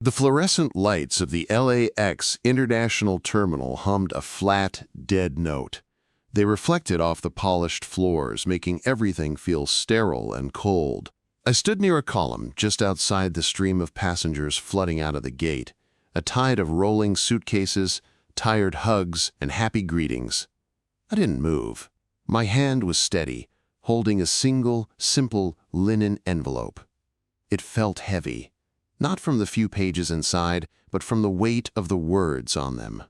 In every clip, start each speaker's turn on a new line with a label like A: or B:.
A: The fluorescent lights of the LAX International Terminal hummed a flat, dead note. They reflected off the polished floors, making everything feel sterile and cold. I stood near a column just outside the stream of passengers flooding out of the gate, a tide of rolling suitcases, tired hugs, and happy greetings. I didn't move. My hand was steady, holding a single, simple linen envelope. It felt heavy, not from the few pages inside, but from the weight of the words on them.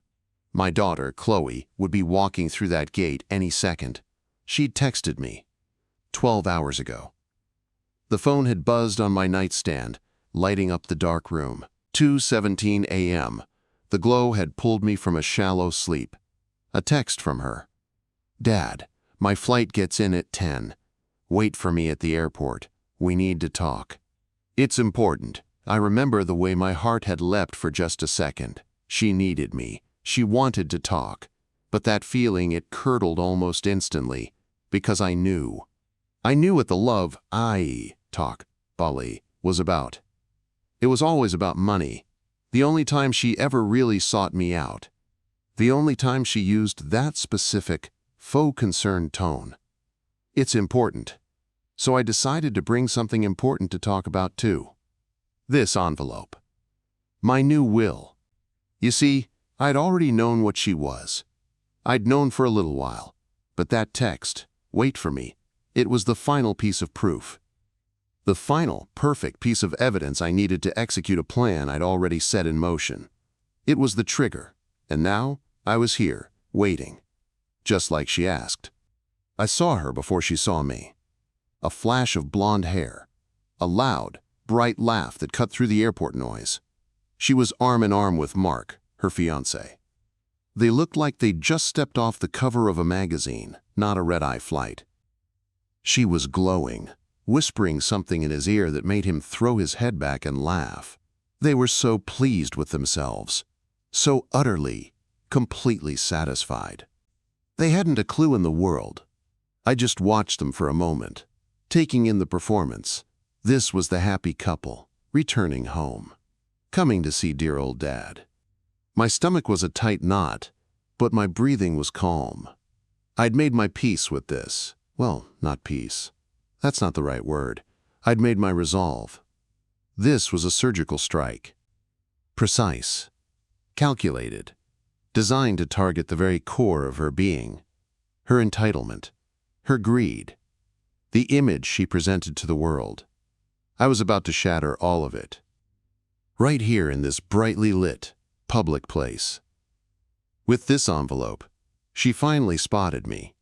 A: My daughter, Chloe, would be walking through that gate any second. She'd texted me 12 hours ago. The phone had buzzed on my nightstand, lighting up the dark room. 2:17 a.m. The glow had pulled me from a shallow sleep. A text from her. "Dad, my flight gets in at 10. Wait for me at the airport. We need to talk." It's important. I remember the way my heart had leapt for just a second. She needed me. She wanted to talk. But that feeling, it curdled almost instantly, because I knew. I knew what the love I talk, Bali, was about. It was always about money. The only time she ever really sought me out. The only time she used that specific, faux concerned tone. It's important. So I decided to bring something important to talk about too. This envelope. My new will. You see, I'd already known what she was. I'd known for a little while. But that text, "Wait for me," it was the final piece of proof. The final, perfect piece of evidence I needed to execute a plan I'd already set in motion. It was the trigger, and now I was here, waiting. Just like she asked. I saw her before she saw me. A flash of blonde hair. A loud, bright laugh that cut through the airport noise. She was arm in arm with Mark, her fiancé. They looked like they'd just stepped off the cover of a magazine, not a red-eye flight. She was glowing, whispering something in his ear that made him throw his head back and laugh. They were so pleased with themselves, so utterly, completely satisfied. They hadn't a clue in the world. I just watched them for a moment, taking in the performance. This was the happy couple, returning home, coming to see dear old Dad. My stomach was a tight knot, but my breathing was calm. I'd made my peace with this. Well, not peace. That's not the right word. I'd made my resolve. This was a surgical strike. Precise. Calculated. Designed to target the very core of her being. Her entitlement. Her greed. The image she presented to the world. I was about to shatter all of it. Right here in this brightly lit, public place. With this envelope, she finally spotted me.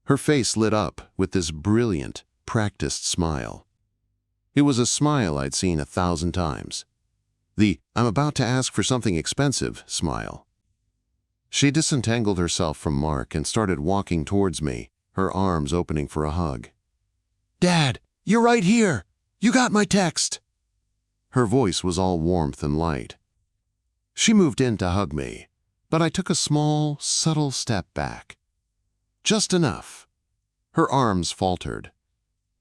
A: Her face lit up with this brilliant, practiced smile. It was a smile I'd seen 1,000 times. The "I'm about to ask for something expensive" smile. She disentangled herself from Mark and started walking towards me, her arms opening for a hug. "Dad, you're right here! You got my text!" Her voice was all warmth and light. She moved in to hug me, but I took a small, subtle step back. Just enough. Her arms faltered.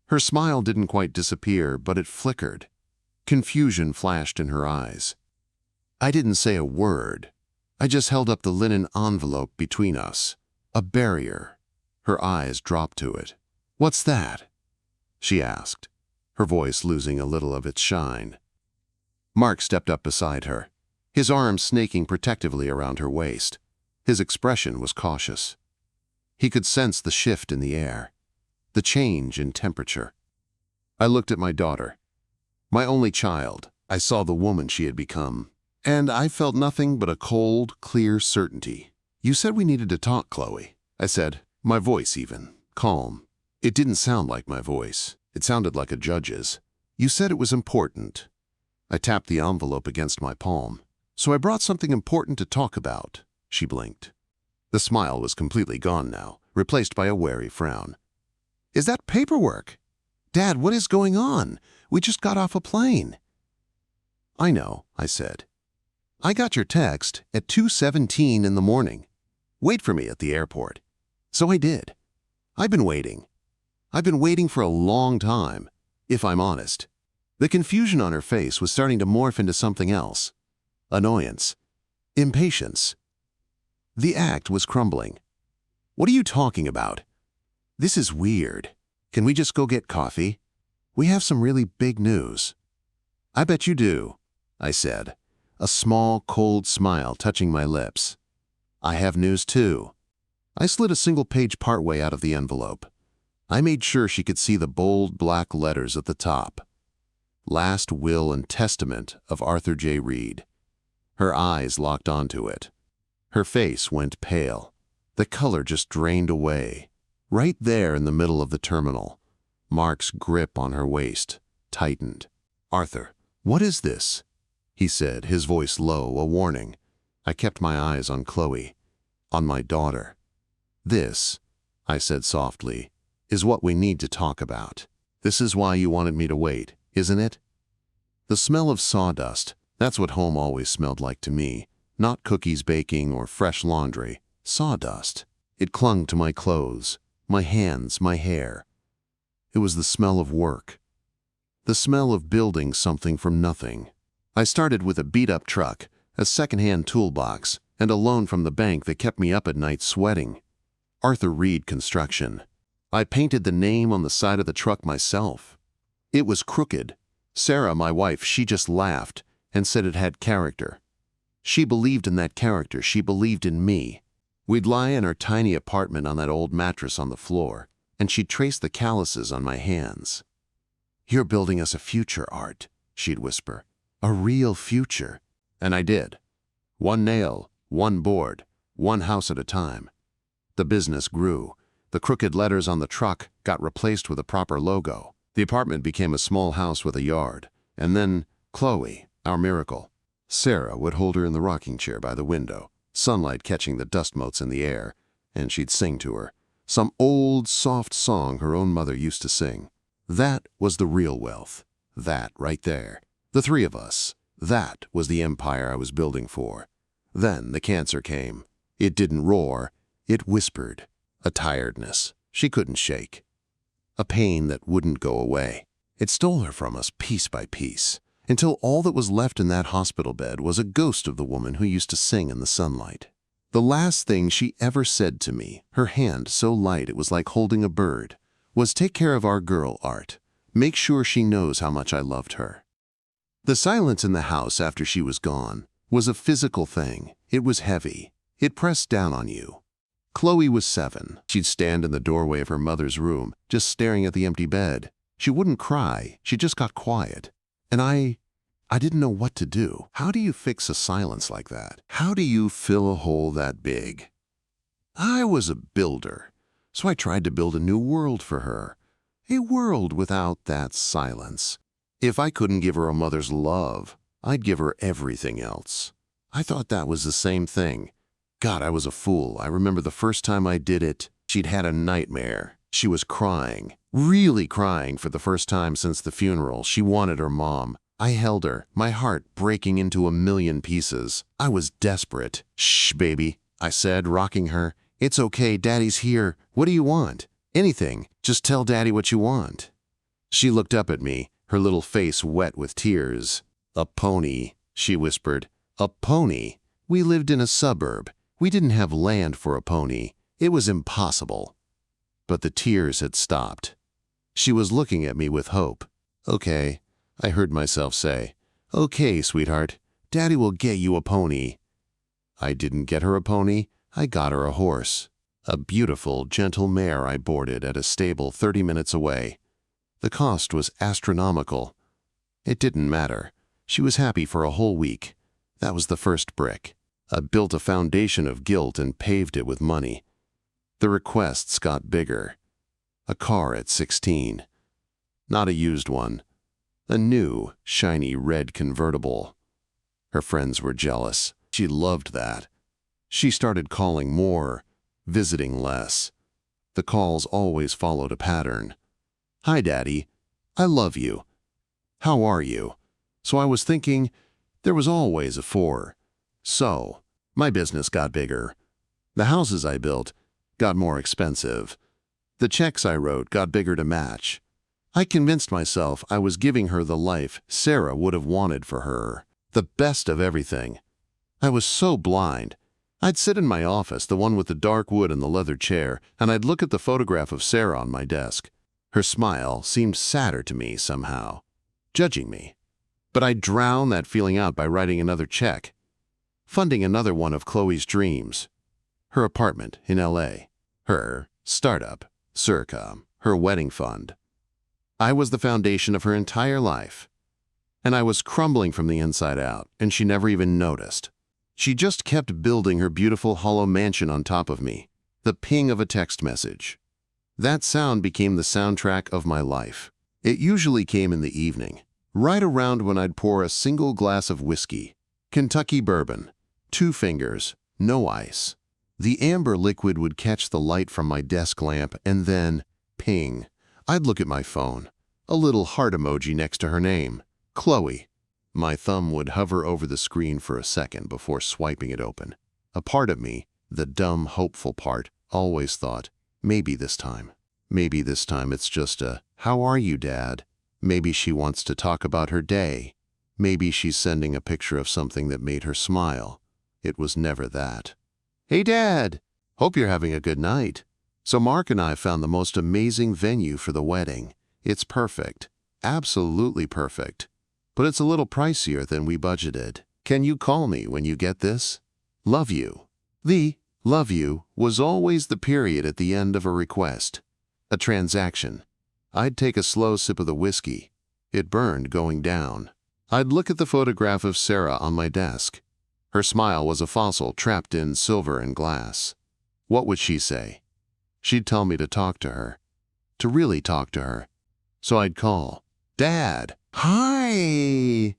A: Her smile didn't quite disappear, but it flickered. Confusion flashed in her eyes. I didn't say a word. I just held up the linen envelope between us, a barrier. Her eyes dropped to it. "What's that?" she asked, her voice losing a little of its shine. Mark stepped up beside her, his arms snaking protectively around her waist. His expression was cautious. He could sense the shift in the air, the change in temperature. I looked at my daughter, my only child. I saw the woman she had become, and I felt nothing but a cold, clear certainty. "You said we needed to talk, Chloe," I said, my voice even, calm. It didn't sound like my voice. It sounded like a judge's. "You said it was important." I tapped the envelope against my palm. "So I brought something important to talk about." She blinked. The smile was completely gone now, replaced by a wary frown. "Is that paperwork? Dad, what is going on? We just got off a plane." "I know," I said. "I got your text at 2:17 in the morning. Wait for me at the airport." So I did. I've been waiting. I've been waiting for a long time, if I'm honest. The confusion on her face was starting to morph into something else. Annoyance. Impatience. The act was crumbling. "What are you talking about? This is weird. Can we just go get coffee? We have some really big news." "I bet you do," I said, a small, cold smile touching my lips. "I have news too." I slid a single page partway out of the envelope. I made sure she could see the bold black letters at the top. Last Will and Testament of Arthur J. Reed. Her eyes locked onto it. Her face went pale. The color just drained away. Right there in the middle of the terminal, Mark's grip on her waist tightened. "Arthur, what is this?" he said, his voice low, a warning. I kept my eyes on Chloe, on my daughter. "This," I said softly, "is what we need to talk about. This is why you wanted me to wait, isn't it?" The smell of sawdust, that's what home always smelled like to me. Not cookies baking or fresh laundry. Sawdust. It clung to my clothes, my hands, my hair. It was the smell of work. The smell of building something from nothing. I started with a beat-up truck, a second-hand toolbox, and a loan from the bank that kept me up at night sweating. Arthur Reed Construction. I painted the name on the side of the truck myself. It was crooked. Sarah, my wife, she just laughed and said it had character. She believed in that character. She believed in me. We'd lie in our tiny apartment on that old mattress on the floor, and she'd trace the calluses on my hands. "You're building us a future, Art," she'd whisper. "A real future." And I did. One nail, one board, one house at a time. The business grew. The crooked letters on the truck got replaced with a proper logo. The apartment became a small house with a yard. And then Chloe, our miracle. Sarah would hold her in the rocking chair by the window, sunlight catching the dust motes in the air, and she'd sing to her. Some old, soft song her own mother used to sing. That was the real wealth. That right there. The three of us. That was the empire I was building for. Then the cancer came. It didn't roar. It whispered. A tiredness she couldn't shake. A pain that wouldn't go away. It stole her from us piece by piece, until all that was left in that hospital bed was a ghost of the woman who used to sing in the sunlight. The last thing she ever said to me, her hand so light it was like holding a bird, was, "Take care of our girl, Art. Make sure she knows how much I loved her." The silence in the house after she was gone was a physical thing. It was heavy. It pressed down on you. Chloe was 7. She'd stand in the doorway of her mother's room, just staring at the empty bed. She wouldn't cry. She just got quiet. And I didn't know what to do. How do you fix a silence like that? How do you fill a hole that big? I was a builder, so I tried to build a new world for her. A world without that silence. If I couldn't give her a mother's love, I'd give her everything else. I thought that was the same thing. God, I was a fool. I remember the first time I did it, she'd had a nightmare. She was crying, really crying for the first time since the funeral. She wanted her mom. I held her, my heart breaking into a million pieces. I was desperate. "Shh, baby," I said, rocking her. "It's okay, Daddy's here. What do you want?" "Anything. Just tell Daddy what you want." She looked up at me, her little face wet with tears. "A pony," she whispered. "A pony. We lived in a suburb. We didn't have land for a pony. It was impossible." But the tears had stopped. She was looking at me with hope. "Okay," I heard myself say. "Okay, sweetheart. Daddy will get you a pony." I didn't get her a pony. I got her a horse. A beautiful, gentle mare I boarded at a stable 30 minutes away. The cost was astronomical. It didn't matter. She was happy for a whole week. That was the first brick. I built a foundation of guilt and paved it with money. The requests got bigger. A car at 16. Not a used one. A new, shiny red convertible. Her friends were jealous. She loved that. She started calling more, visiting less. The calls always followed a pattern. "Hi, Daddy. I love you. How are you?" So I was thinking, there was always a 4. So, my business got bigger. The houses I built got more expensive. The checks I wrote got bigger to match. I convinced myself I was giving her the life Sarah would have wanted for her, the best of everything. I was so blind. I'd sit in my office, the one with the dark wood and the leather chair, and I'd look at the photograph of Sarah on my desk. Her smile seemed sadder to me somehow, judging me. But I'd drown that feeling out by writing another check, funding another one of Chloe's dreams. Her apartment in LA, her startup, Circa, her wedding fund. I was the foundation of her entire life. And I was crumbling from the inside out, and she never even noticed. She just kept building her beautiful hollow mansion on top of me, the ping of a text message. That sound became the soundtrack of my life. It usually came in the evening, right around when I'd pour a single glass of whiskey, Kentucky bourbon, 2 fingers, no ice. The amber liquid would catch the light from my desk lamp and then, ping, I'd look at my phone, a little heart emoji next to her name, Chloe. My thumb would hover over the screen for a second before swiping it open. A part of me, the dumb, hopeful part, always thought, maybe this time it's just a, "How are you, Dad?" Maybe she wants to talk about her day. Maybe she's sending a picture of something that made her smile. It was never that. "Hey, Dad! Hope you're having a good night. So Mark and I found the most amazing venue for the wedding. It's perfect. Absolutely perfect. But it's a little pricier than we budgeted. Can you call me when you get this? Love you." The "love you" was always the period at the end of a request, a transaction. I'd take a slow sip of the whiskey. It burned going down. I'd look at the photograph of Sarah on my desk. Her smile was a fossil trapped in silver and glass. What would she say? She'd tell me to talk to her. To really talk to her. So I'd call. "Dad! Hi!"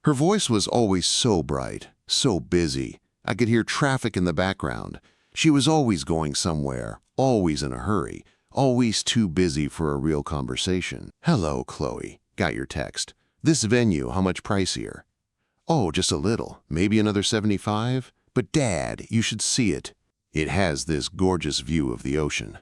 A: Her voice was always so bright, so busy. I could hear traffic in the background. She was always going somewhere, always in a hurry, always too busy for a real conversation. "Hello, Chloe. Got your text. This venue, how much pricier?" "Oh, just a little. Maybe another 75? But Dad, you should see it. It has this gorgeous view of the ocean.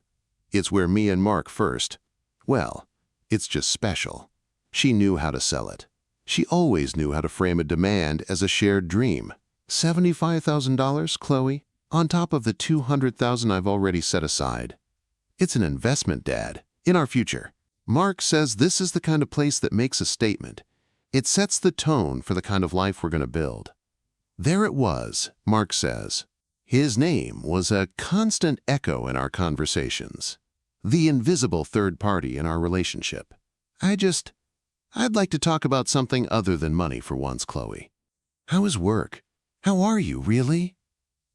A: It's where me and Mark first. Well, it's just special." She knew how to sell it. She always knew how to frame a demand as a shared dream. $75,000, Chloe, on top of the $200,000 I've already set aside. It's an investment, Dad, in our future. Mark says this is the kind of place that makes a statement. It sets the tone for the kind of life we're going to build. There it was, Mark says. His name was a constant echo in our conversations. The invisible third party in our relationship. I'd like to talk about something other than money for once, Chloe. How is work? How are you, really?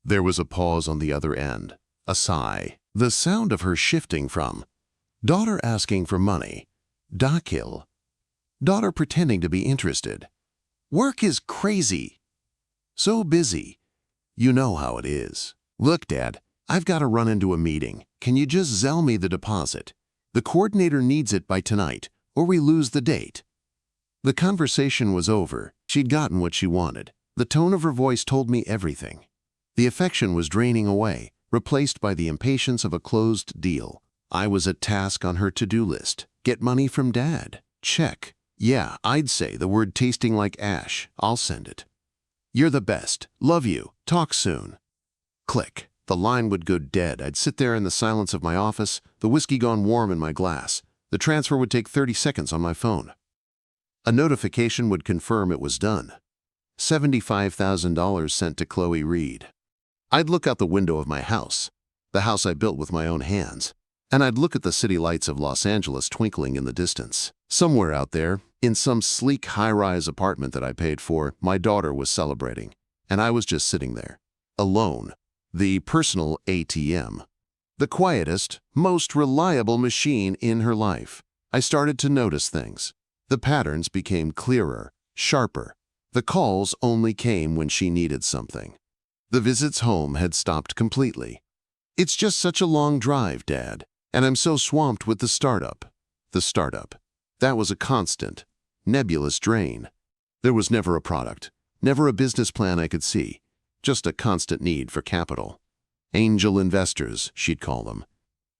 A: There was a pause on the other end, a sigh, the sound of her shifting from daughter asking for money, Dakil, daughter pretending to be interested. Work is crazy. So busy. You know how it is. Look, Dad, I've got to run into a meeting. Can you just Zelle me the deposit? The coordinator needs it by tonight, or we lose the date. The conversation was over. She'd gotten what she wanted. The tone of her voice told me everything. The affection was draining away, replaced by the impatience of a closed deal. I was a task on her to-do list. Get money from Dad. Check. Yeah, I'd say the word tasting like ash. I'll send it. You're the best. Love you. Talk soon. Click. The line would go dead. I'd sit there in the silence of my office, the whiskey gone warm in my glass. The transfer would take 30 seconds on my phone. A notification would confirm it was done. $75,000 sent to Chloe Reed. I'd look out the window of my house, the house I built with my own hands, and I'd look at the city lights of Los Angeles twinkling in the distance. Somewhere out there, in some sleek high-rise apartment that I paid for, my daughter was celebrating, and I was just sitting there, alone, the personal ATM, the quietest, most reliable machine in her life. I started to notice things. The patterns became clearer, sharper. The calls only came when she needed something. The visits home had stopped completely. It's just such a long drive, Dad, and I'm so swamped with the startup. The startup. That was a constant, nebulous drain. There was never a product, never a business plan I could see, just a constant need for capital. Angel investors, she'd call them.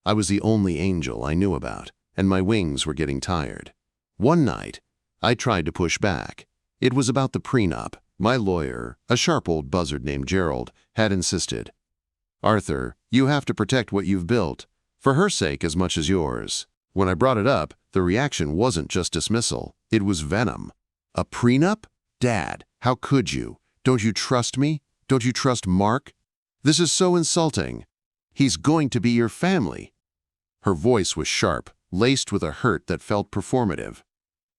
A: I was the only angel I knew about. and my wings were getting tired. One night, I tried to push back. It was about the prenup. My lawyer, a sharp old buzzard named Gerald, had insisted. "Arthur, you have to protect what you've built, for her sake as much as yours." When I brought it up, the reaction wasn't just dismissal, it was venom. "A prenup? Dad, how could you? Don't you trust me? Don't you trust Mark? This is so insulting. He's going to be your family." Her voice was sharp, laced with a hurt that felt performative.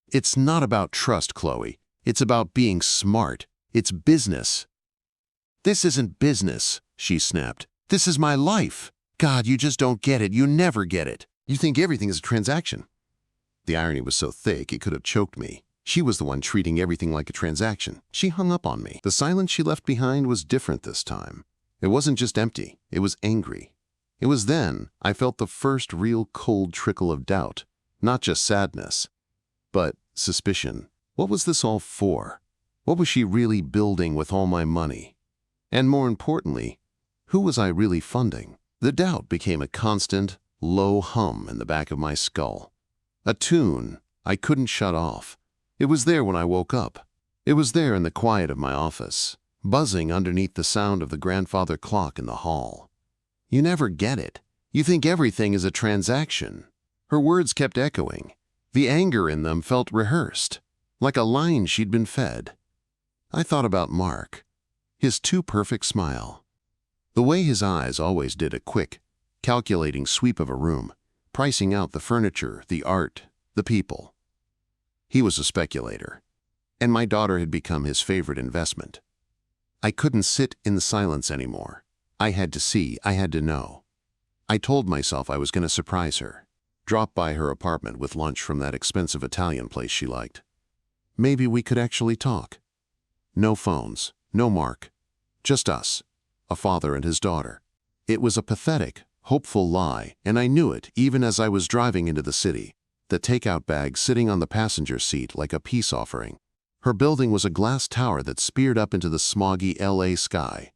A: "It's not about trust, Chloe. It's about being smart. It's business." "This isn't business," she snapped. "This is my life. God, you just don't get it. You never get it. You think everything is a transaction." The irony was so thick it could have choked me. She was the one treating everything like a transaction. She hung up on me. The silence she left behind was different this time. It wasn't just empty. It was angry. It was then I felt the first real cold trickle of doubt. Not just sadness, but suspicion. What was this all for? What was she really building with all my money? And more importantly, who was I really funding? The doubt became a constant, low hum in the back of my skull. A tune I couldn't shut off. It was there when I woke up. It was there in the quiet of my office, buzzing underneath the sound of the grandfather clock in the hall. "You never get it. You think everything is a transaction." Her words kept echoing. The anger in them felt rehearsed, like a line she'd been fed. I thought about Mark, his too perfect smile. The way his eyes always did a quick, calculating sweep of a room, pricing out the furniture, the art, the people. He was a speculator, and my daughter had become his favorite investment. I couldn't sit in the silence anymore. I had to see, I had to know. I told myself I was going to surprise her, drop by her apartment with lunch from that expensive Italian place she liked. Maybe we could actually talk. No phones, no Mark, just us, a father and his daughter. It was a pathetic, hopeful lie, and I knew it even as I was driving into the city, the takeout bag sitting on the passenger seat like a peace offering. Her building was a glass tower that speared up into the smoggy LA sky.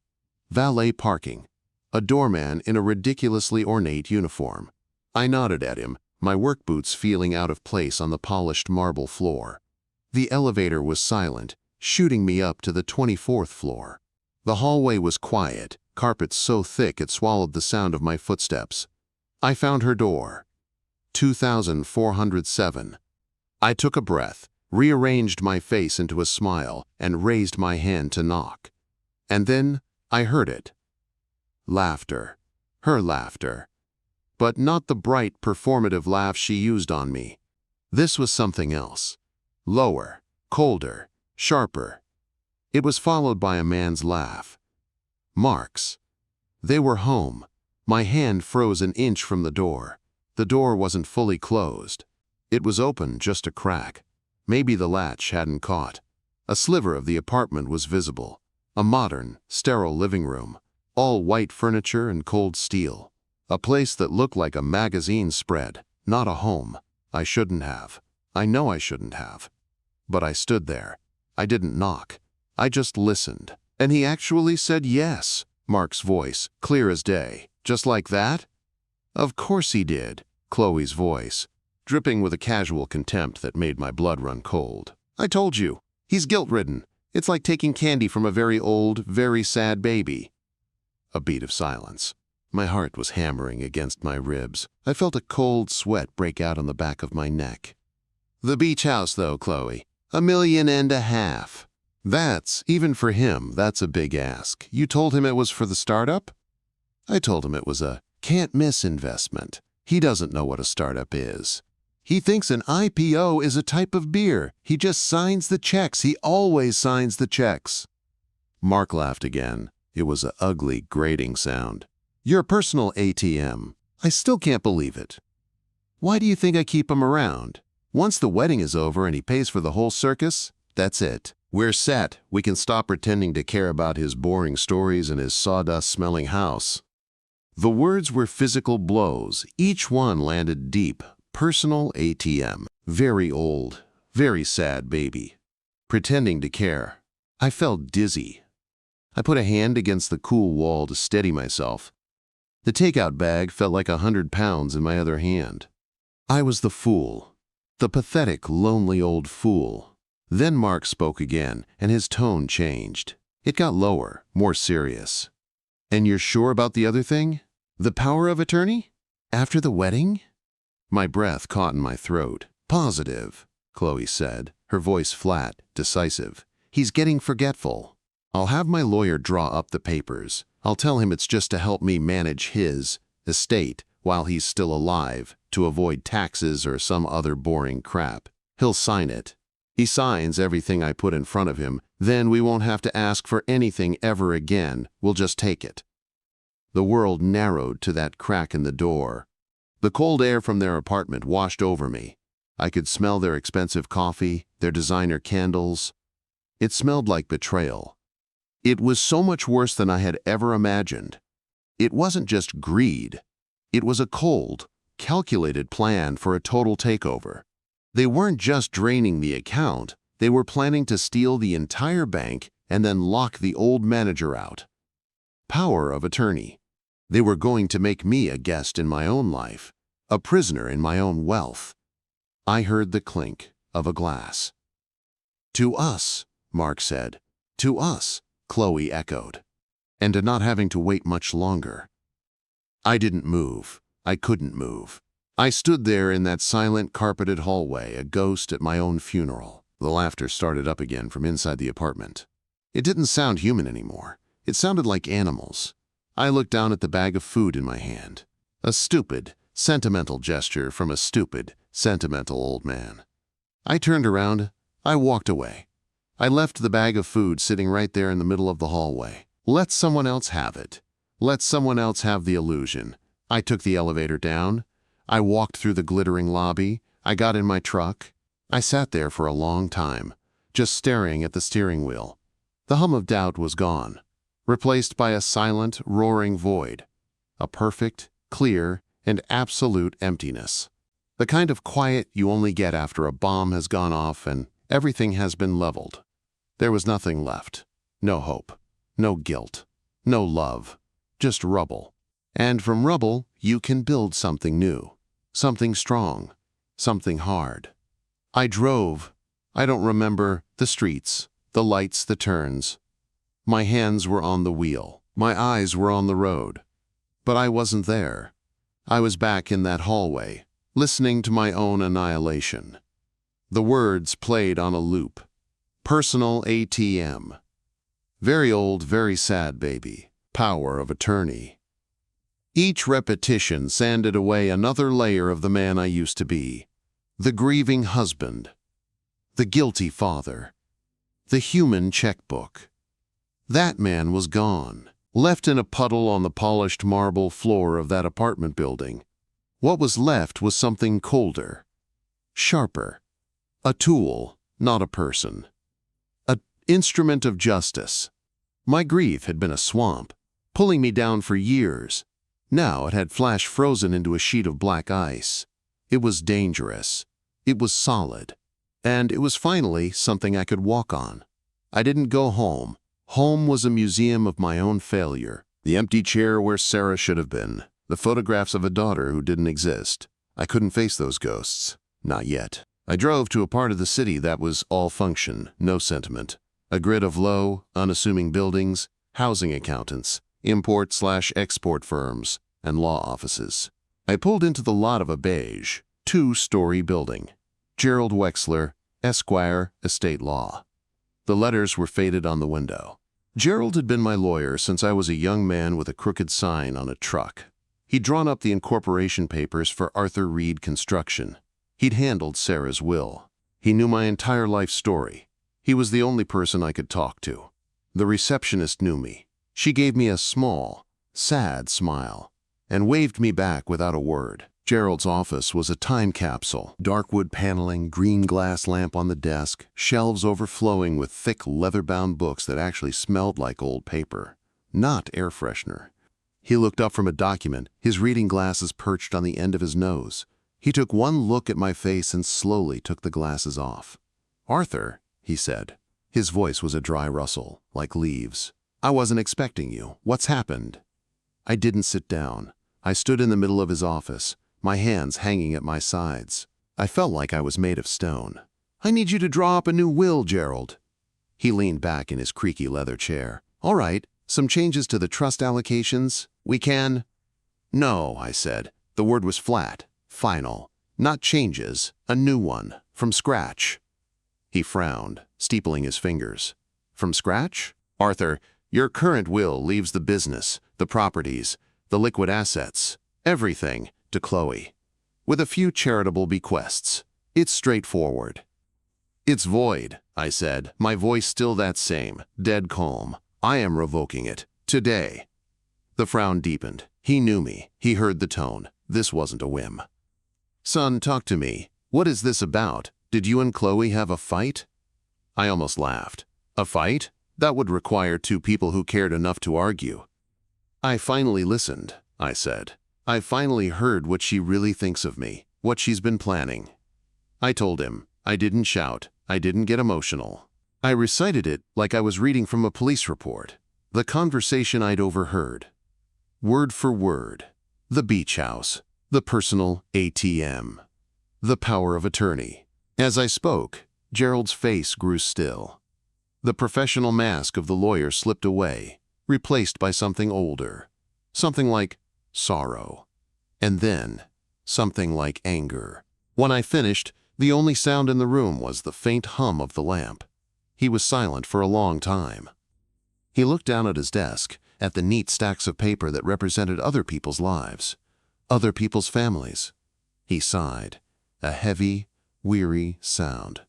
A: Valet parking. A doorman in a ridiculously ornate uniform. I nodded at him, my work boots feeling out of place on the polished marble floor. The elevator was silent, shooting me up to the 24th floor. The hallway was quiet, carpet so thick it swallowed the sound of my footsteps. I found her door. 2407. I took a breath, rearranged my face into a smile, and raised my hand to knock. And then I heard it. Laughter. Her laughter. But not the bright, performative laugh she used on me. This was something else. Lower, colder, sharper. It was followed by a man's laugh. Mark's. They were home. My hand froze an inch from the door. The door wasn't fully closed. It was open, just a crack. Maybe the latch hadn't caught. A sliver of the apartment was visible. A modern, sterile living room. All white furniture and cold steel. A place that looked like a magazine spread, not a home. I shouldn't have. I know I shouldn't have. But I stood there. I didn't knock. I just listened. And he actually said yes. Mark's voice, clear as day. Just like that? Of course he did. Chloe's voice, dripping with a casual contempt that made my blood run cold. I told you. He's guilt-ridden. It's like taking candy from a very old, very sad baby. A beat of silence. My heart was hammering against my ribs. I felt a cold sweat break out on the back of my neck. The beach house, though, Chloe. $1.5 million. That's, even for him, that's a big ask. You told him it was for the startup? I told him it was a can't-miss investment. He doesn't know what a startup is. He thinks an IPO is a type of beer. He just signs the checks. He always signs the checks. Mark laughed again. It was an ugly, grating sound. Your personal ATM. I still can't believe it. Why do you think I keep him around? Once the wedding is over and he pays for the whole circus, that's it. We're set. We can stop pretending to care about his boring stories and his sawdust-smelling house. The words were physical blows. Each one landed deep. Personal ATM. Very old, very sad baby. Pretending to care. I felt dizzy. I put a hand against the cool wall to steady myself. The takeout bag felt like 100 pounds in my other hand. I was the fool. The pathetic, lonely old fool. Then Mark spoke again, and his tone changed. It got lower, more serious. "And you're sure about the other thing? The power of attorney? After the wedding?" My breath caught in my throat. "Positive," Chloe said, her voice flat, decisive. "He's getting forgetful. I'll have my lawyer draw up the papers. I'll tell him it's just to help me manage his estate while he's still alive, to avoid taxes or some other boring crap. He'll sign it. He signs everything I put in front of him, then we won't have to ask for anything ever again. We'll just take it." The world narrowed to that crack in the door. The cold air from their apartment washed over me. I could smell their expensive coffee, their designer candles. It smelled like betrayal. It was so much worse than I had ever imagined. It wasn't just greed. It was a cold, calculated plan for a total takeover. They weren't just draining the account, they were planning to steal the entire bank and then lock the old manager out. Power of attorney. They were going to make me a guest in my own life, a prisoner in my own wealth. I heard the clink of a glass. "To us," Mark said. "To us," Chloe echoed. And to not having to wait much longer. I didn't move. I couldn't move. I stood there in that silent, carpeted hallway, a ghost at my own funeral. The laughter started up again from inside the apartment. It didn't sound human anymore. It sounded like animals. I looked down at the bag of food in my hand. A stupid, sentimental gesture from a stupid, sentimental old man. I turned around. I walked away. I left the bag of food sitting right there in the middle of the hallway. Let someone else have it. Let someone else have the illusion. I took the elevator down. I walked through the glittering lobby. I got in my truck. I sat there for a long time, just staring at the steering wheel. The hum of doubt was gone, replaced by a silent, roaring void. A perfect, clear, and absolute emptiness. The kind of quiet you only get after a bomb has gone off and everything has been leveled. There was nothing left. No hope. No guilt. No love. Just rubble. And from rubble, you can build something new. Something strong. Something hard. I drove. I don't remember the streets, the lights, the turns. My hands were on the wheel. My eyes were on the road. But I wasn't there. I was back in that hallway, listening to my own annihilation. The words played on a loop. Personal ATM. Very old, very sad baby. Power of attorney. Each repetition sanded away another layer of the man I used to be. The grieving husband. The guilty father. The human checkbook. That man was gone, left in a puddle on the polished marble floor of that apartment building. What was left was something colder, sharper. A tool, not a person. An instrument of justice. My grief had been a swamp, pulling me down for years. Now it had flash frozen into a sheet of black ice. It was dangerous. It was solid. And it was finally something I could walk on. I didn't go home. Home was a museum of my own failure. The empty chair where Sarah should have been. The photographs of a daughter who didn't exist. I couldn't face those ghosts. Not yet. I drove to a part of the city that was all function, no sentiment. A grid of low, unassuming buildings, housing accountants, import/export firms, and law offices. I pulled into the lot of a beige, 2-story building. Gerald Wexler, Esquire, Estate Law. The letters were faded on the window. Gerald had been my lawyer since I was a young man with a crooked sign on a truck. He'd drawn up the incorporation papers for Arthur Reed Construction. He'd handled Sarah's will. He knew my entire life story. He was the only person I could talk to. The receptionist knew me. She gave me a small, sad smile and waved me back without a word. Gerald's office was a time capsule. Dark wood paneling, green glass lamp on the desk, shelves overflowing with thick leather-bound books that actually smelled like old paper, not air freshener. He looked up from a document, his reading glasses perched on the end of his nose. He took one look at my face and slowly took the glasses off. "Arthur," he said. His voice was a dry rustle, like leaves. "I wasn't expecting you. What's happened?" I didn't sit down. I stood in the middle of his office. my hands hanging at my sides. I felt like I was made of stone. "I need you to draw up a new will, Gerald." He leaned back in his creaky leather chair. "All right, some changes to the trust allocations. We can—" "No," I said. The word was flat, final. Not changes, a new one, from scratch. He frowned, steepling his fingers. "From scratch? Arthur, your current will leaves the business, the properties, the liquid assets, everything, to Chloe, with a few charitable bequests. It's straightforward." "It's void," I said, my voice still that same, dead calm. "I am revoking it. Today." The frown deepened. He knew me. He heard the tone. This wasn't a whim. "Son, talk to me. What is this about? Did you and Chloe have a fight?" I almost laughed. "A fight? That would require two people who cared enough to argue." "I finally listened," I said. "I finally heard what she really thinks of me, what she's been planning." I told him. I didn't shout. I didn't get emotional. I recited it like I was reading from a police report. The conversation I'd overheard. Word for word. The beach house. The personal ATM. The power of attorney. As I spoke, Gerald's face grew still. The professional mask of the lawyer slipped away, replaced by something older. Something like sorrow. And then, something like anger. When I finished, the only sound in the room was the faint hum of the lamp. He was silent for a long time. He looked down at his desk, at the neat stacks of paper that represented other people's lives, other people's families. He sighed, a heavy, weary sound.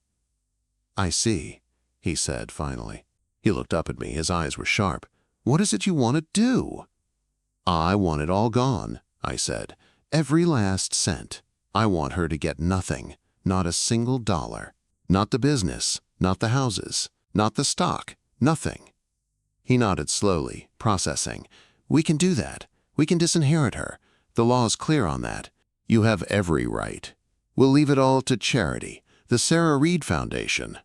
A: "I see," he said finally. He looked up at me. His eyes were sharp. "What is it you want to do?" "I want it all gone," I said. "Every last cent. I want her to get nothing, not a single dollar. Not the business, not the houses, not the stock, nothing." He nodded slowly, processing. "We can do that. We can disinherit her. The law's clear on that. You have every right. We'll leave it all to charity, the Sarah Reed Foundation.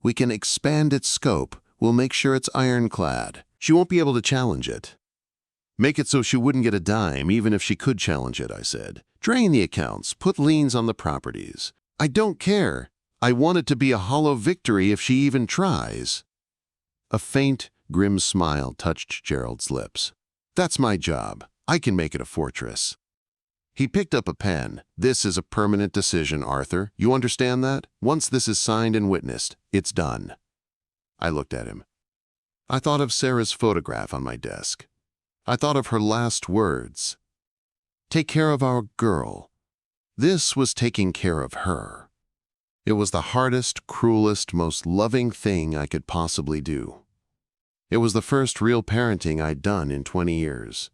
A: We can expand its scope. We'll make sure it's ironclad. She won't be able to challenge it." "Make it so she wouldn't get a dime, even if she could challenge it," I said. "Drain the accounts, put liens on the properties. I don't care. I want it to be a hollow victory if she even tries." A faint, grim smile touched Gerald's lips. "That's my job. I can make it a fortress." He picked up a pen. "This is a permanent decision, Arthur. You understand that? Once this is signed and witnessed, it's done." I looked at him. I thought of Sarah's photograph on my desk. I thought of her last words. "Take care of our girl." This was taking care of her. It was the hardest, cruelest, most loving thing I could possibly do. It was the first real parenting I'd done in 20 years.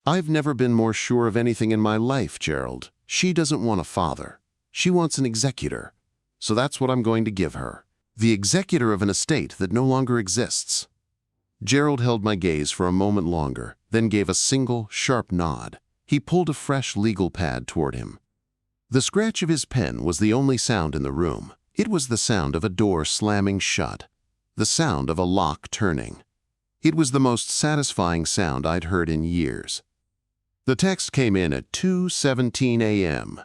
A: "I've never been more sure of anything in my life, Gerald. She doesn't want a father. She wants an executor. So that's what I'm going to give her. The executor of an estate that no longer exists." Gerald held my gaze for a moment longer, then gave a single, sharp nod. He pulled a fresh legal pad toward him. The scratch of his pen was the only sound in the room. It was the sound of a door slamming shut, the sound of a lock turning. It was the most satisfying sound I'd heard in years. The text came in at 2:17 a.m.,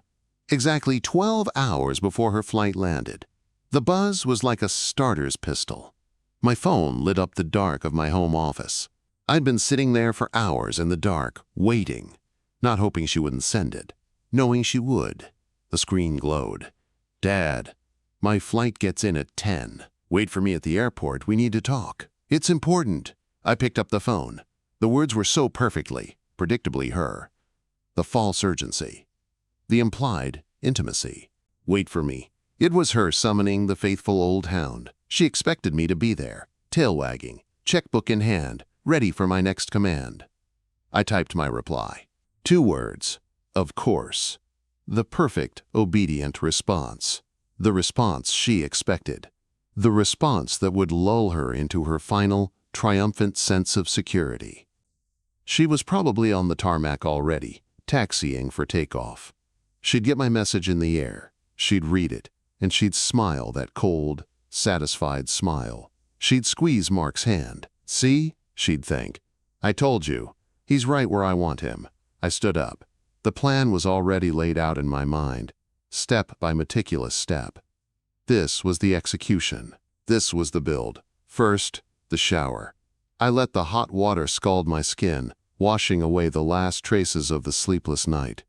A: exactly 12 hours before her flight landed. The buzz was like a starter's pistol. My phone lit up the dark of my home office. I'd been sitting there for hours in the dark, waiting, not hoping she wouldn't send it, knowing she would. The screen glowed. "Dad, my flight gets in at 10. Wait for me at the airport. We need to talk. It's important." I picked up the phone. The words were so perfectly, predictably her. The false urgency. The implied intimacy. Wait for me. It was her summoning the faithful old hound. She expected me to be there, tail wagging, checkbook in hand, ready for my next command. I typed my reply. 2 words. Of course. The perfect, obedient response. The response she expected. The response that would lull her into her final, triumphant sense of security. She was probably on the tarmac already, taxiing for takeoff. She'd get my message in the air. She'd read it, and she'd smile that cold, satisfied smile. She'd squeeze Mark's hand. "See?" she'd think. "I told you. He's right where I want him." I stood up. The plan was already laid out in my mind, step by meticulous step. This was the execution. This was the build. First, the shower. I let the hot water scald my skin, washing away the last traces of the sleepless night.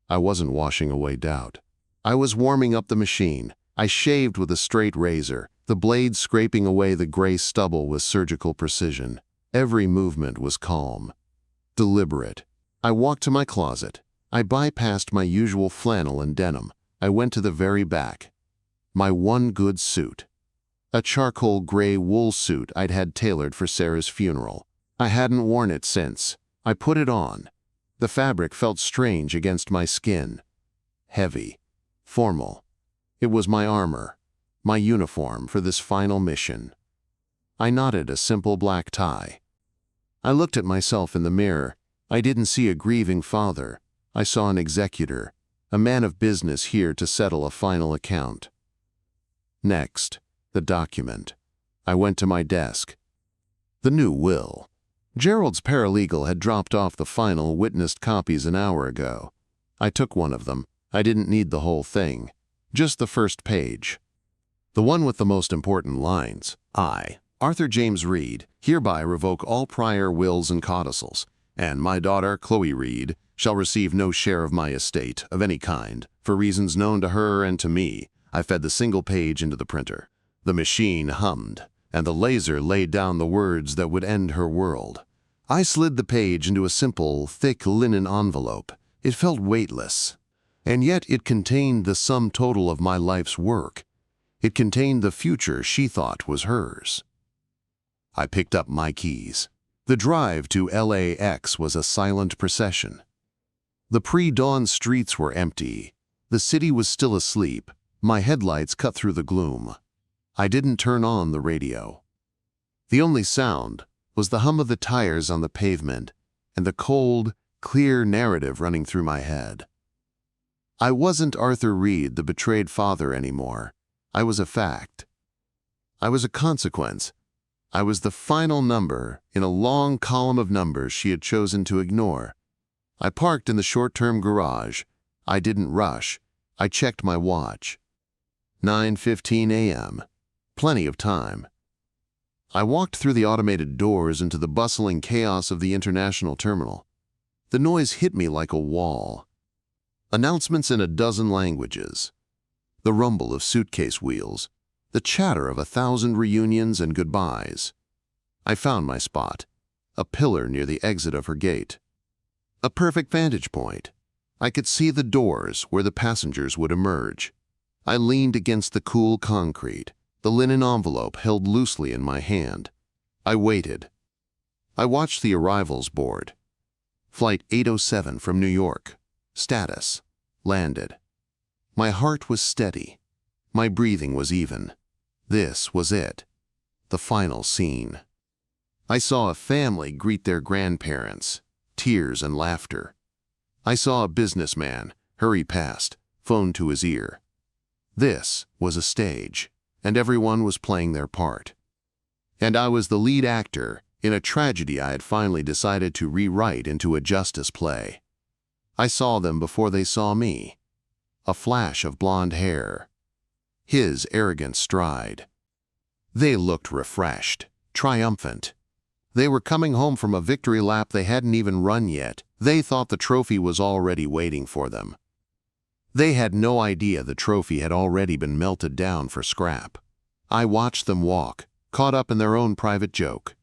A: I wasn't washing away doubt. I was warming up the machine. I shaved with a straight razor, the blade scraping away the gray stubble with surgical precision. Every movement was calm, deliberate. I walked to my closet. I bypassed my usual flannel and denim. I went to the very back. My one good suit. A charcoal gray wool suit I'd had tailored for Sarah's funeral. I hadn't worn it since. I put it on. The fabric felt strange against my skin. Heavy. Formal. It was my armor. My uniform for this final mission. I knotted a simple black tie. I looked at myself in the mirror. I didn't see a grieving father. I saw an executor, a man of business here to settle a final account. Next, the document. I went to my desk. The new will. Gerald's paralegal had dropped off the final witnessed copies an hour ago. I took one of them. I didn't need the whole thing, just the first page. The one with the most important lines. I, Arthur James Reed, hereby revoke all prior wills and codicils, and my daughter, Chloe Reed, shall receive no share of my estate of any kind. For reasons known to her and to me, I fed the single page into the printer. The machine hummed, and the laser laid down the words that would end her world. I slid the page into a simple, thick linen envelope. It felt weightless, and yet it contained the sum total of my life's work. It contained the future she thought was hers. I picked up my keys. The drive to LAX was a silent procession. The pre-dawn streets were empty. The city was still asleep. My headlights cut through the gloom. I didn't turn on the radio. The only sound was the hum of the tires on the pavement and the cold, clear narrative running through my head. I wasn't Arthur Reed, the betrayed father, anymore. I was a fact. I was a consequence. I was the final number in a long column of numbers she had chosen to ignore. I parked in the short-term garage. I didn't rush. I checked my watch. 9:15 a.m. Plenty of time. I walked through the automated doors into the bustling chaos of the international terminal. The noise hit me like a wall. Announcements in a dozen languages. The rumble of suitcase wheels. The chatter of 1,000 reunions and goodbyes. I found my spot, a pillar near the exit of her gate. A perfect vantage point. I could see the doors where the passengers would emerge. I leaned against the cool concrete, the linen envelope held loosely in my hand. I waited. I watched the arrivals board. Flight 807 from New York. Status. Landed. My heart was steady. My breathing was even. This was it. The final scene. I saw a family greet their grandparents. Tears and laughter. I saw a businessman hurry past, phone to his ear. This was a stage, and everyone was playing their part. And I was the lead actor in a tragedy I had finally decided to rewrite into a justice play. I saw them before they saw me. A flash of blonde hair. His arrogant stride. They looked refreshed, triumphant. They were coming home from a victory lap they hadn't even run yet. They thought the trophy was already waiting for them. They had no idea the trophy had already been melted down for scrap. I watched them walk, caught up in their own private joke.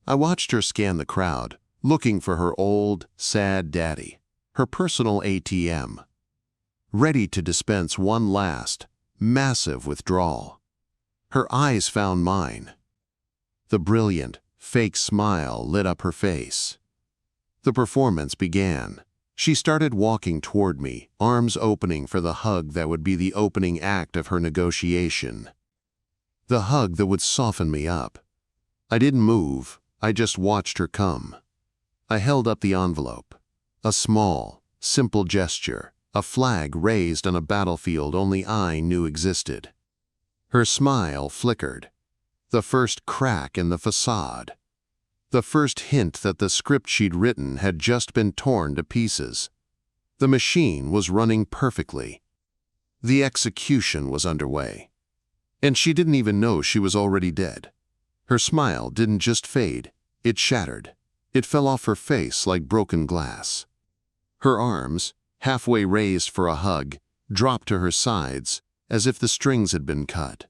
A: I watched her scan the crowd, looking for her old, sad daddy, her personal ATM, ready to dispense one last, massive withdrawal. Her eyes found mine. The brilliant, fake smile lit up her face. The performance began. She started walking toward me, arms opening for the hug that would be the opening act of her negotiation. The hug that would soften me up. I didn't move, I just watched her come. I held up the envelope. A small, simple gesture, a flag raised on a battlefield only I knew existed. Her smile flickered. The first crack in the facade. The first hint that the script she'd written had just been torn to pieces. The machine was running perfectly. The execution was underway. And she didn't even know she was already dead. Her smile didn't just fade, it shattered. It fell off her face like broken glass. Her arms, halfway raised for a hug, dropped to her sides as if the strings had been cut.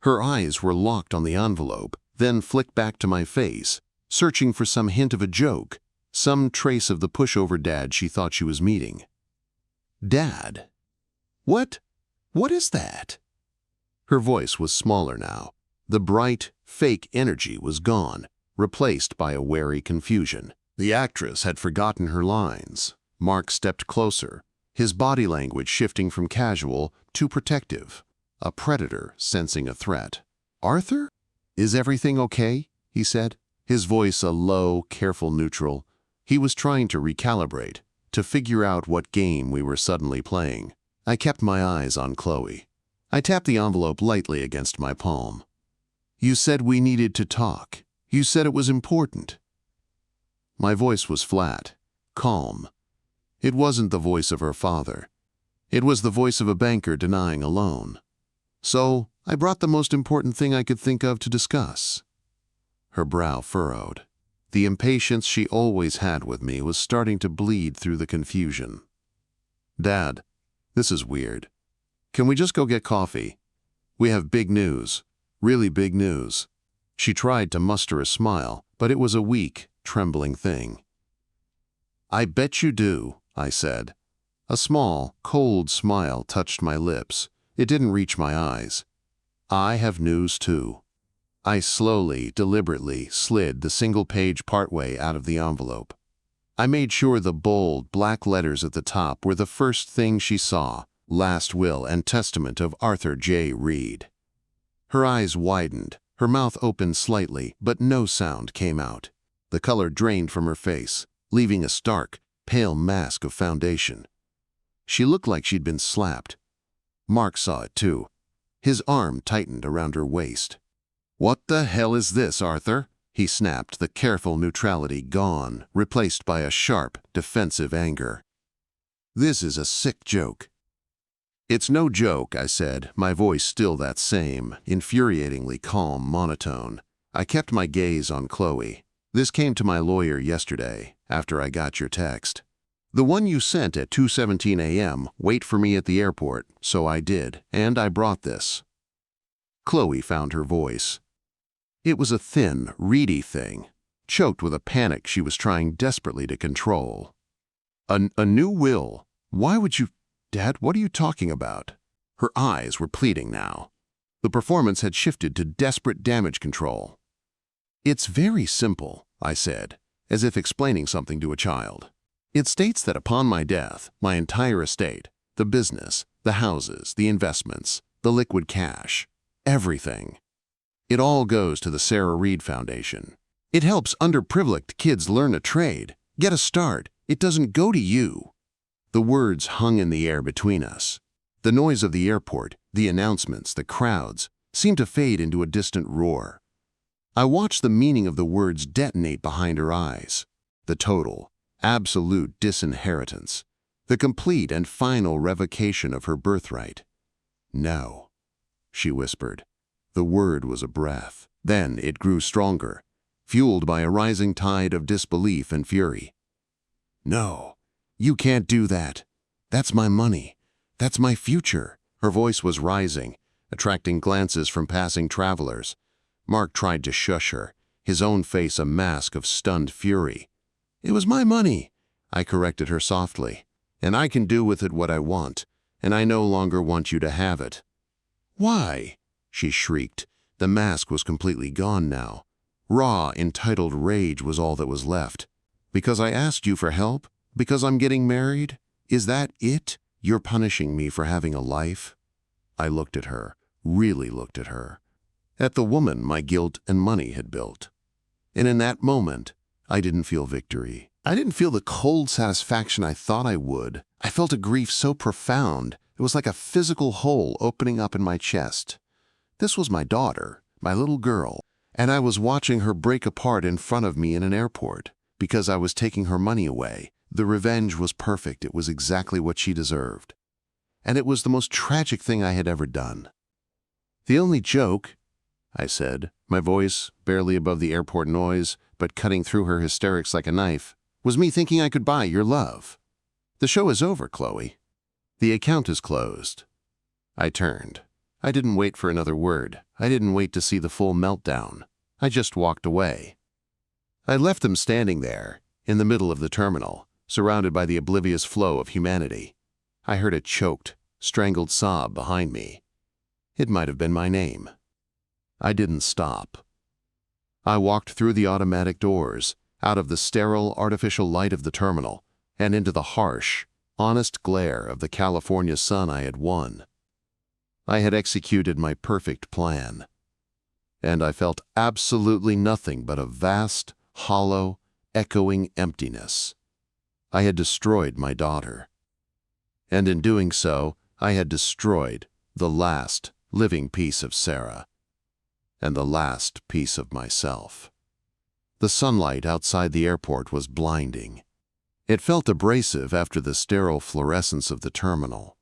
A: Her eyes were locked on the envelope, then flicked back to my face, searching for some hint of a joke, some trace of the pushover dad she thought she was meeting. Dad? What is that? Her voice was smaller now. The bright, fake energy was gone, replaced by a wary confusion. The actress had forgotten her lines. Mark stepped closer, his body language shifting from casual to protective, a predator sensing a threat. "Arthur? Is everything okay?" he said, his voice a low, careful neutral. He was trying to recalibrate, to figure out what game we were suddenly playing. I kept my eyes on Chloe. I tapped the envelope lightly against my palm. "You said we needed to talk. You said it was important." My voice was flat, calm. It wasn't the voice of her father. It was the voice of a banker denying a loan. "So, I brought the most important thing I could think of to discuss." Her brow furrowed. The impatience she always had with me was starting to bleed through the confusion. "Dad, this is weird. Can we just go get coffee? We have big news, really big news." She tried to muster a smile, but it was a weak, trembling thing. "I bet you do," I said. A small, cold smile touched my lips. It didn't reach my eyes. "I have news too." I slowly, deliberately slid the single page partway out of the envelope. I made sure the bold, black letters at the top were the first thing she saw: Last Will and Testament of Arthur J. Reed. Her eyes widened, her mouth opened slightly, but no sound came out. The color drained from her face, leaving a stark, pale mask of foundation. She looked like she'd been slapped. Mark saw it too. His arm tightened around her waist. "What the hell is this, Arthur?" he snapped, the careful neutrality gone, replaced by a sharp, defensive anger. "This is a sick joke." "It's no joke," I said, my voice still that same, infuriatingly calm monotone. I kept my gaze on Chloe. "This came to my lawyer yesterday, after I got your text. The one you sent at 2:17 a.m., wait for me at the airport, so I did, and I brought this." Chloe found her voice. It was a thin, reedy thing, choked with a panic she was trying desperately to control. A new will? Why would you— Dad, what are you talking about?" Her eyes were pleading now. The performance had shifted to desperate damage control. "It's very simple," I said, as if explaining something to a child. "It states that upon my death, my entire estate, the business, the houses, the investments, the liquid cash, everything, it all goes to the Sarah Reed Foundation. It helps underprivileged kids learn a trade, get a start. It doesn't go to you." The words hung in the air between us. The noise of the airport, the announcements, the crowds, seemed to fade into a distant roar. I watched the meaning of the words detonate behind her eyes. The total, absolute disinheritance. The complete and final revocation of her birthright. "No," she whispered. The word was a breath. Then it grew stronger, fueled by a rising tide of disbelief and fury. "No, you can't do that. That's my money. That's my future." Her voice was rising, attracting glances from passing travelers. Mark tried to shush her, his own face a mask of stunned fury. "It was my money," I corrected her softly. "And I can do with it what I want, and I no longer want you to have it." "Why?" she shrieked. The mask was completely gone now. Raw, entitled rage was all that was left. "Because I asked you for help? Because I'm getting married? Is that it? You're punishing me for having a life?" I looked at her, really looked at her. At the woman my guilt and money had built. And in that moment, I didn't feel victory. I didn't feel the cold satisfaction I thought I would. I felt a grief so profound, it was like a physical hole opening up in my chest. This was my daughter, my little girl, and I was watching her break apart in front of me in an airport because I was taking her money away, The revenge was perfect. It was exactly what she deserved. And it was the most tragic thing I had ever done. "The only joke," I said, my voice barely above the airport noise, but cutting through her hysterics like a knife, "was me thinking I could buy your love. The show is over, Chloe. The account is closed." I turned. I didn't wait for another word. I didn't wait to see the full meltdown. I just walked away. I left them standing there, in the middle of the terminal, surrounded by the oblivious flow of humanity. I heard a choked, strangled sob behind me. It might have been my name. I didn't stop. I walked through the automatic doors, out of the sterile, artificial light of the terminal, and into the harsh, honest glare of the California sun I had won. I had executed my perfect plan. And I felt absolutely nothing but a vast, hollow, echoing emptiness. I had destroyed my daughter. And in doing so, I had destroyed the last living piece of Sarah, and the last piece of myself. The sunlight outside the airport was blinding. It felt abrasive after the sterile fluorescence of the terminal.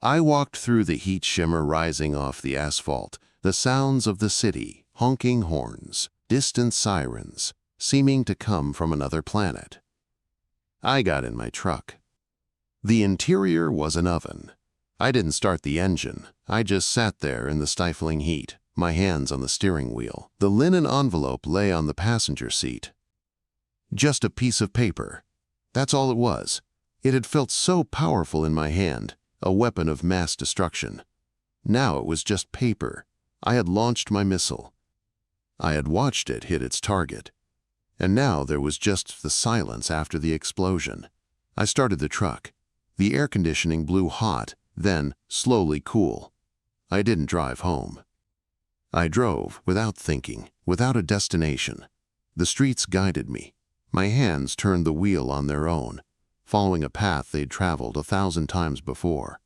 A: I walked through the heat shimmer rising off the asphalt, the sounds of the city, honking horns, distant sirens, seeming to come from another planet. I got in my truck. The interior was an oven. I didn't start the engine. I just sat there in the stifling heat, my hands on the steering wheel. The linen envelope lay on the passenger seat. Just a piece of paper. That's all it was. It had felt so powerful in my hand, a weapon of mass destruction. Now it was just paper. I had launched my missile. I had watched it hit its target. And now there was just the silence after the explosion. I started the truck. The air conditioning blew hot, then slowly cool. I didn't drive home. I drove without thinking, without a destination. The streets guided me. My hands turned the wheel on their own, following a path they'd traveled 1,000 times before.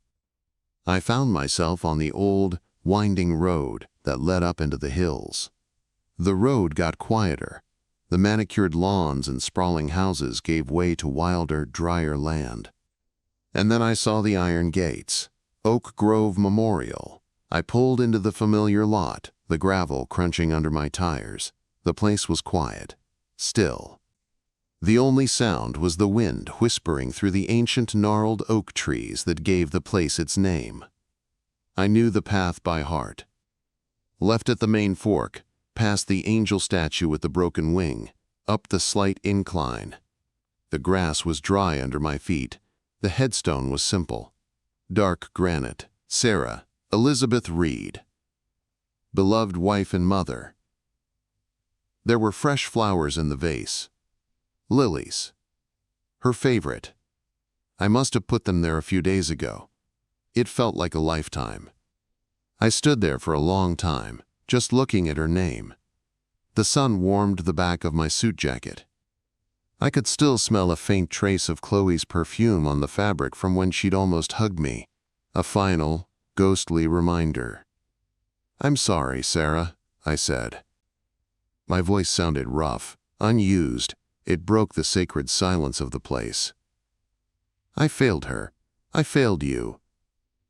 A: I found myself on the old, winding road that led up into the hills. The road got quieter. The manicured lawns and sprawling houses gave way to wilder, drier land. And then I saw the iron gates, Oak Grove Memorial. I pulled into the familiar lot, the gravel crunching under my tires. The place was quiet, still. The only sound was the wind whispering through the ancient gnarled oak trees that gave the place its name. I knew the path by heart. Left at the main fork, past the angel statue with the broken wing, up the slight incline. The grass was dry under my feet. The headstone was simple. Dark granite, Sarah, Elizabeth Reed. Beloved wife and mother. There were fresh flowers in the vase. Lilies. Her favorite. I must have put them there a few days ago. It felt like a lifetime. I stood there for a long time, just looking at her name. The sun warmed the back of my suit jacket. I could still smell a faint trace of Chloe's perfume on the fabric from when she'd almost hugged me. A final, ghostly reminder. "I'm sorry, Sarah," I said. My voice sounded rough, unused. It broke the sacred silence of the place. "I failed her. I failed you."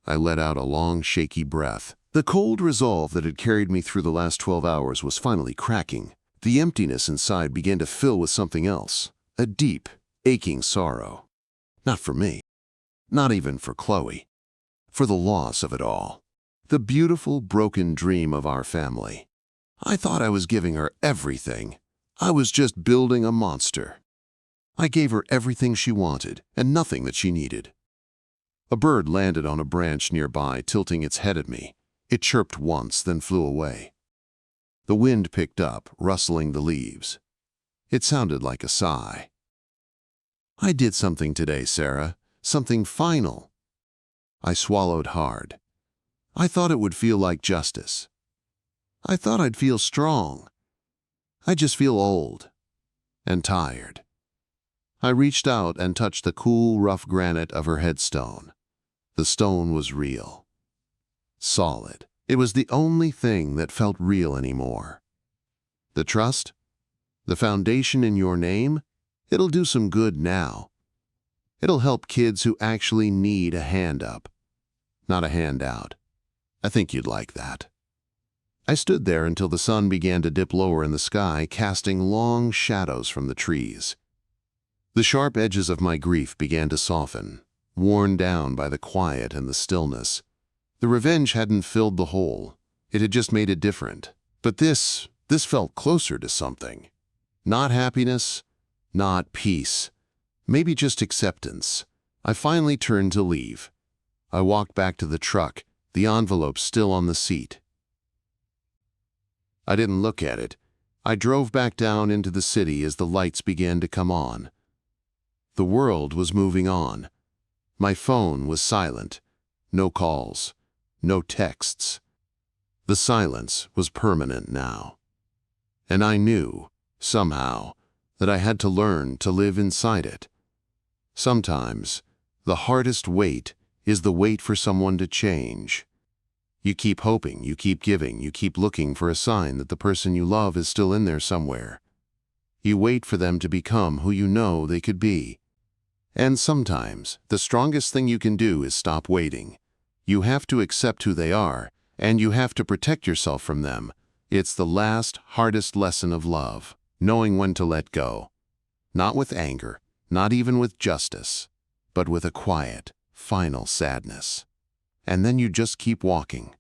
A: I let out a long, shaky breath. The cold resolve that had carried me through the last 12 hours was finally cracking. The emptiness inside began to fill with something else. A deep, aching sorrow. Not for me. Not even for Chloe. For the loss of it all. The beautiful, broken dream of our family. I thought I was giving her everything. I was just building a monster. I gave her everything she wanted and nothing that she needed. A bird landed on a branch nearby, tilting its head at me. It chirped once, then flew away. The wind picked up, rustling the leaves. It sounded like a sigh. "I did something today, Sarah. Something final." I swallowed hard. I thought it would feel like justice. I thought I'd feel strong. I just feel old and tired. I reached out and touched the cool, rough granite of her headstone. The stone was real. Solid. It was the only thing that felt real anymore. The trust? The foundation in your name? It'll do some good now. It'll help kids who actually need a hand up, not a handout. I think you'd like that. I stood there until the sun began to dip lower in the sky, casting long shadows from the trees. The sharp edges of my grief began to soften, worn down by the quiet and the stillness. The revenge hadn't filled the hole. It had just made it different. But this felt closer to something. Not happiness, not peace, maybe just acceptance. I finally turned to leave. I walked back to the truck, the envelope still on the seat. I didn't look at it. I drove back down into the city as the lights began to come on. The world was moving on. My phone was silent. No calls, no texts. The silence was permanent now. And I knew, somehow, that I had to learn to live inside it. Sometimes, the hardest wait is the wait for someone to change. You keep hoping, you keep giving, you keep looking for a sign that the person you love is still in there somewhere. You wait for them to become who you know they could be. And sometimes, the strongest thing you can do is stop waiting. You have to accept who they are, and you have to protect yourself from them. It's the last, hardest lesson of love, knowing when to let go. Not with anger, not even with justice, but with a quiet, final sadness. And then you just keep walking.